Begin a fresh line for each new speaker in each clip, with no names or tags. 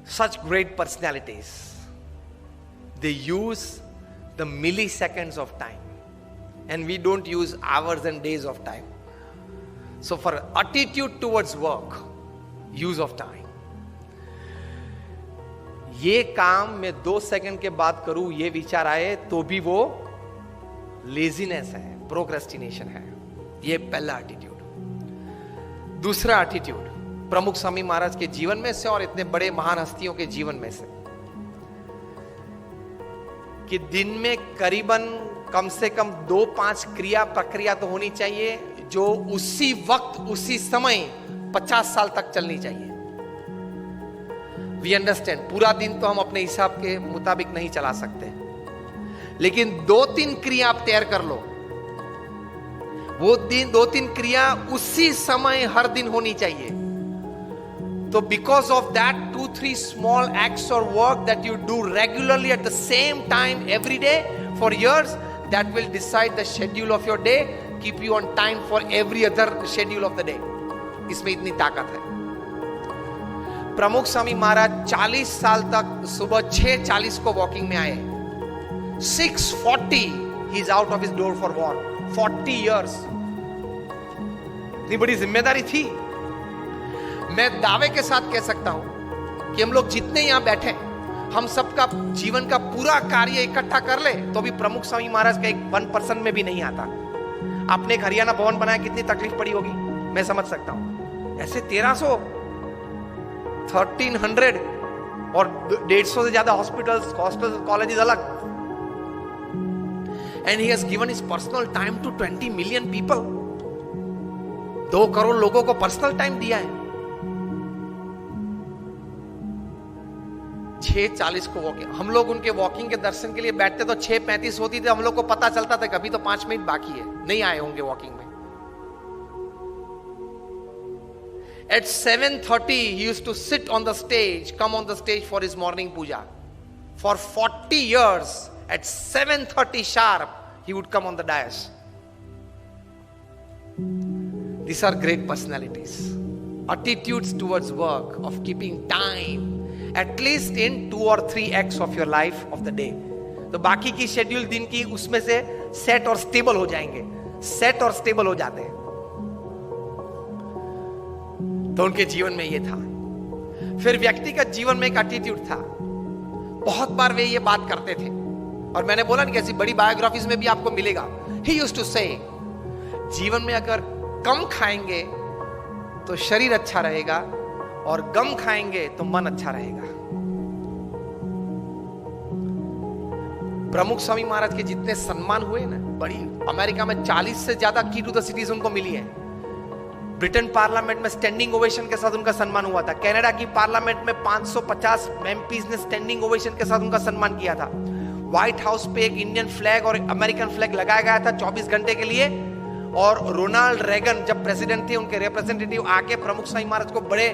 such great personalities, they use the milliseconds of time, and we don't use hours and days of time. So for attitude towards work, use of time. ये काम मैं 2 second के बाद करूं, ये विचार आए तो भी वो लेजीनेस है, प्रोक्रेस्टिनेशन है. ये पहला एटीट्यूड. दूसरा एटीट्यूड प्रमुख स्वामी महाराज के जीवन में से और इतने बड़े महान हस्तियों के जीवन में से, कि दिन में करीबन कम से कम 2-5 क्रिया प्रक्रिया तो होनी चाहिए जो उसी वक्त उसी समय 50 साल तक चलनी चाहिए. वी अंडरस्टैंड, पूरा दिन तो हम अपने हिसाब के मुताबिक नहीं चला सकते, लेकिन 2-3 क्रिया आप तैयार कर लो. वो दिन 2-3 क्रिया उसी समय हर दिन होनी चाहिए. तो because of that 2-3 small acts और work that you do regularly at the same time every day for years, that will decide the schedule of your day, keep you on time for every other schedule of the day. इसमें इतनी ताकत है. प्रमुख स्वामी महाराज 40 साल तक सुबह 6:40 को walking में आए. 6:40 he is out of his door for walk. 40 years. इतनी बड़ी जिम्मेदारी थी. मैं दावे के साथ कह सकता हूं कि हम लोग जितने यहां बैठे, हम सबका जीवन का पूरा कार्य इकट्ठा कर ले तो भी प्रमुख स्वामी महाराज का एक 1% में भी नहीं आता. आपने एक हरियाणा भवन बनाया, कितनी तकलीफ पड़ी होगी, मैं समझ सकता हूं. ऐसे 1300, 1300 और 150 से ज्यादा हॉस्पिटल्स, कॉलेजेस अलग. And he has given his personal time to 20 million people. 2 crore लोगों को पर्सनल टाइम दिया है. 6:40 को वॉकिंग. हम लोग उनके वॉकिंग के दर्शन के लिए बैठते तो 6:35 होती थी. हम लोग को पता चलता था कभी तो 5 मिनट बाकी है, नहीं आए होंगे वॉकिंग में. At 7:30 he used to sit on the stage, come on the stage for his morning puja. For 40 years at 7:30 sharp he would come on the dais. These are great personalities. Attitudes towards work, of keeping time at least in 2 or 3 acts of your life of the day. तो बाकी की schedule दिन की उसमें से set और stable हो जाएंगे. सेट और स्टेबल हो जाते हैं. तो उनके जीवन में ये था. फिर व्यक्तिगत जीवन में एक एटीट्यूड था. बहुत बार वे ये बात करते थे और मैंने बोला नहीं, ऐसी बड़ी बायोग्राफीज में भी आपको मिलेगा. ही यूज्ड टू से, जीवन में अगर कम खाएंगे तो शरीर अच्छा रहेगा और गम खाएंगे तो मन अच्छा रहेगा. प्रमुख स्वामी महाराज के जितने सम्मान हुए ना, बड़ी अमेरिका में 40 से ज्यादा की टू द सिटीज उनको मिली है. ब्रिटेन पार्लियामेंट में स्टैंडिंग ओवेशन के साथ उनका सम्मान हुआ था. कनाडा की पार्लियामेंट में 550 एमपीज ने स्टैंडिंग ओवेशन के साथ उनका सम्मान किया था. व्हाइट हाउस पे एक इंडियन फ्लैग और अमेरिकन फ्लैग लगाया गया था 24 घंटे के लिए. और रोनाल्ड रेगन जब प्रेसिडेंट थे, उनके रिप्रेजेंटेटिव आके प्रमुख स्वामी महाराज को बड़े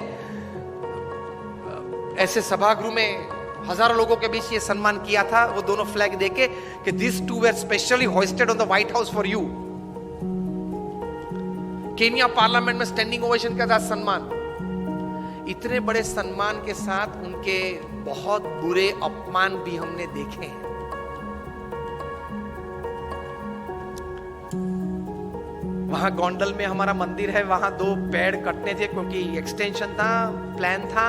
ऐसे सभागृह में हजारों लोगों के बीच ये सम्मान किया था, वो दोनों फ्लैग देके कि this two were specially hosted on the White House for you. Kenya parliament में स्टैंडिंग ओवेशन का साथ सम्मान. इतने बड़े सम्मान के साथ उनके बहुत बुरे अपमान भी हमने देखे हैं. वहां गोंडल में हमारा मंदिर है, वहां 2 पेड़ कटने थे क्योंकि एक्सटेंशन था, प्लान था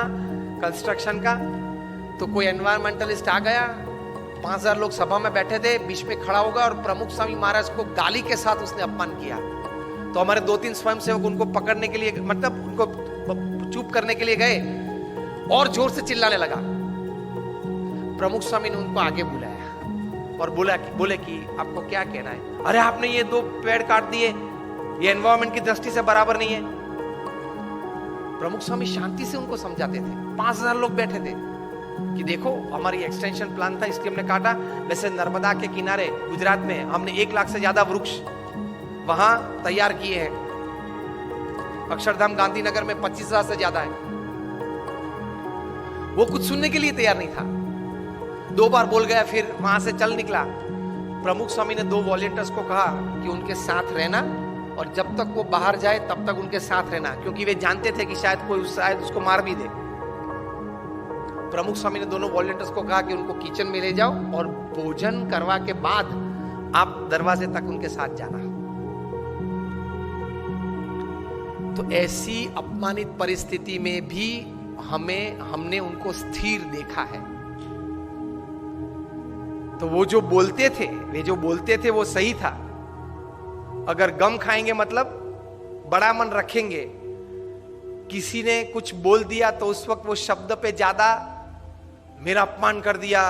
कंस्ट्रक्शन का. तो कोई एनवायरमेंटलिस्ट आ गया, 5000 लोग सभा में बैठे थे, बीच में खड़ा होगा और प्रमुख स्वामी महाराज को गाली के साथ उसने अपमान किया. तो हमारे 2-3 स्वयंसेवक उनको पकड़ने के लिए, मतलब उनको चुप करने के लिए गए और जोर से चिल्लाने लगा. प्रमुख स्वामी ने उनको आगे बुलाया और बोले कि आपको क्या कहना है. अरे आपने ये 2 पेड़ काट दिए, ये एनवायरमेंट की दृष्टि से बराबर नहीं है. प्रमुख स्वामी शांति से उनको समझाते थे. 5000 लोग बैठे थे कि देखो हमारी एक्सटेंशन प्लान था इसलिए हमने काटा. वैसे नर्मदा के किनारे गुजरात में हमने 1 लाख से ज्यादा वृक्ष वहां तैयार किए हैं. अक्षरधाम गांधीनगर में 25,000 से ज्यादा है. वो कुछ सुनने के लिए तैयार नहीं था. 2 बार बोल गया, फिर वहां से चल निकला. प्रमुख स्वामी ने 2 वॉलंटियर्स को कहा कि उनके साथ रहना और जब तक वो बाहर जाए तब तक उनके साथ रहना, क्योंकि वे जानते थे कि शायद उसको मार भी दे. प्रमुख स्वामी ने दोनों वॉलंटियर्स को कहा कि उनको किचन में ले जाओ और भोजन करवा के बाद आप दरवाजे तक उनके साथ जाना। तो ऐसी अपमानित परिस्थिति में भी हमने उनको स्थिर देखा है। तो वो जो बोलते थे वो सही था। अगर गम खाएंगे मतलब बड़ा मन रखेंगे, किसी ने कुछ बोल दिया तो उस वक्त वो शब्द पे ज्यादा मेरा अपमान कर दिया,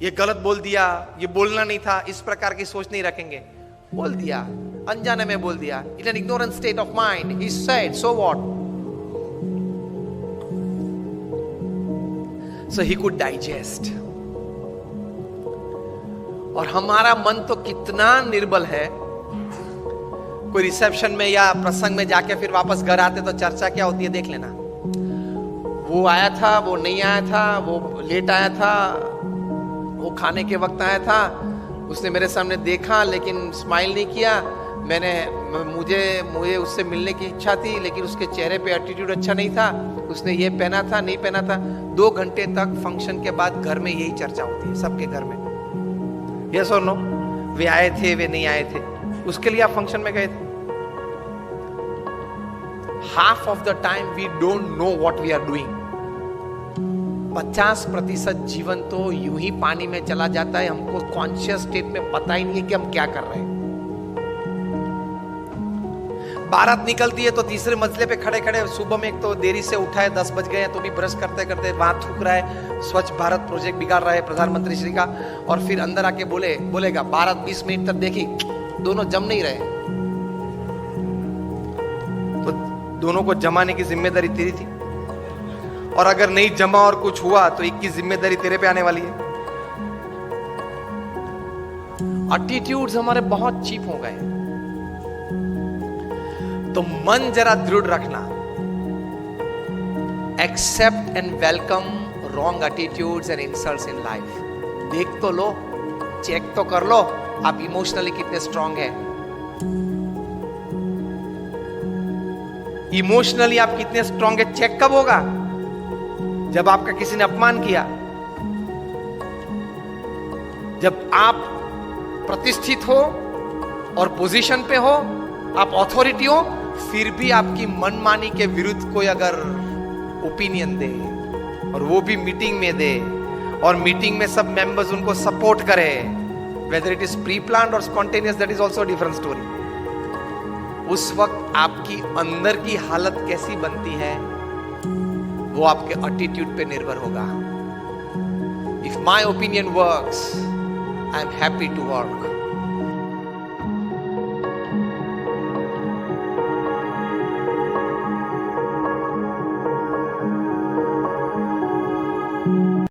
ये गलत बोल दिया, ये बोलना नहीं था, इस प्रकार की सोच नहीं रखेंगे। बोल दिया, अनजाने में बोल दिया, in an ignorant state of mind he said, so what, so he could digest. और हमारा मन तो कितना निर्बल है, कोई रिसेप्शन में या प्रसंग में जाके फिर वापस घर आते तो चर्चा क्या होती है देख लेना। वो आया था, वो नहीं आया था, वो लेट आया था, वो खाने के वक्त आया था, उसने मेरे सामने देखा लेकिन स्माइल नहीं किया, मुझे उससे मिलने की इच्छा थी लेकिन उसके चेहरे पे एटीट्यूड अच्छा नहीं था, उसने ये पहना था नहीं पहना था। 2 घंटे तक फंक्शन के बाद घर में यही चर्चा होती है सबके घर में। यस और नो, वे आए थे, वे नहीं आए थे, उसके लिए आप फंक्शन में गए थे। Half of the time we don't know what we are doing. 50% जीवन तो यूं ही पानी में चला जाता है, हमको कॉन्शियस स्टेट में पता ही नहीं है कि हम क्या कर रहे हैं। बारात निकलती है तो तीसरे मंजिले पे खड़े खड़े, सुबह में एक तो देरी से उठा है, 10 बज गए हैं तो भी ब्रश करते करते वहां थूक रहा है, स्वच्छ भारत प्रोजेक्ट बिगाड़ रहा है प्रधानमंत्री श्री का, और फिर अंदर आके बोलेगा बारात 20 मिनट तक देखी, दोनों जम नहीं रहे। तो दोनों को जमाने की जिम्मेदारी तेरी थी, और अगर नहीं जमा और कुछ हुआ तो एक की जिम्मेदारी तेरे पे आने वाली है। एटीट्यूड्स हमारे बहुत चीप हो गए। तो मन जरा दृढ़ रखना, accept and welcome wrong attitudes and insults in life. देख तो लो, चेक तो कर लो आप इमोशनली कितने स्ट्रांग है, इमोशनली आप कितने स्ट्रांग है। चेक कब होगा? जब आपका किसी ने अपमान किया, जब आप प्रतिष्ठित हो और पोजीशन पे हो, आप अथॉरिटी हो, फिर भी आपकी मनमानी के विरुद्ध कोई अगर ओपिनियन दे और वो भी मीटिंग में दे और मीटिंग में सब मेंबर्स उनको सपोर्ट करे, whether it is pre planned और spontaneous, that is also different story. उस वक्त आपकी अंदर की हालत कैसी बनती है वो आपके एटीट्यूड पे निर्भर होगा। If my opinion works, I am happy to work.